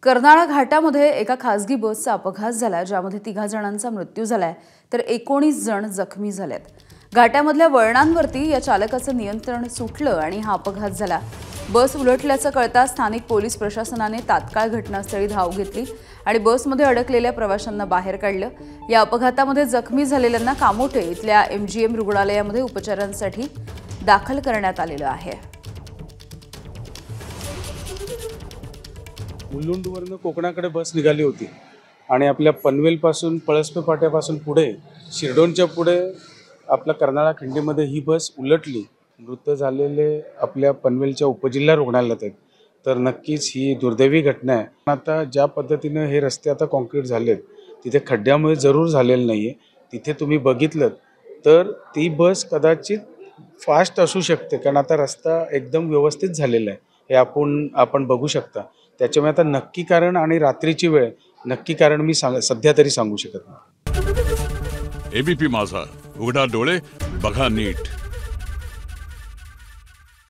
कर्नाळा घाटामध्ये एका खासगी बसचा अपघात झाला, ज्यामध्ये 3 जणांचा मृत्यू झालाय तर 19 जण जखमी झालेत। घाटामधल्या वळणांवरती या चालकाचं नियंत्रण सुटलं आणि हा अपघात झाला। बस उलटल्याचं कळताच स्थानिक पोलीस प्रशासनाने तात्काळ घटनास्थळी धाव घेतली आणि बसमध्ये अडकलेल्या प्रवाशांना बाहेर काढलं। या अपघातामध्ये जखमी झालेल्यांना कामोठे इथल्या MGM रुग्णालयामध्ये उपचारांसाठी दाखल करण्यात आलेलं आहे। मुलुंडवरून कोकणाकडे बस निघाली होती आणि आपल्या पनवेलपासून पळसपे फाट्यापासून पुढे शिरडोनच्या पुढे आपल्या कर्नाळा खिंडीमध्ये ही बस उलटली। मृत झालेले आपल्या पनवेलच्या उपजिल्हा रुग्णालयात आहेत। तर नक्कीच ही दुर्दैवी घटना आहे। आता ज्या पद्धतीने हे रस्ते आता कॉन्क्रीट झालेत तिथे खड्ड्यामुळे जरूर झालेलं नाहीये। तिथे तुम्ही बघितलं तर ती बस कदाचित फास्ट असू शकते, कारण आता रस्ता एकदम व्यवस्थित झालेला आहे हे आपण बघू शकता। त्याच्यामुळे आता नक्की कारण आणि रात्रीची वेळ नक्की कारण मी सध्या तरी सांगू शकत नाही। ABP माझा, उघडा डोळे बघा नीट।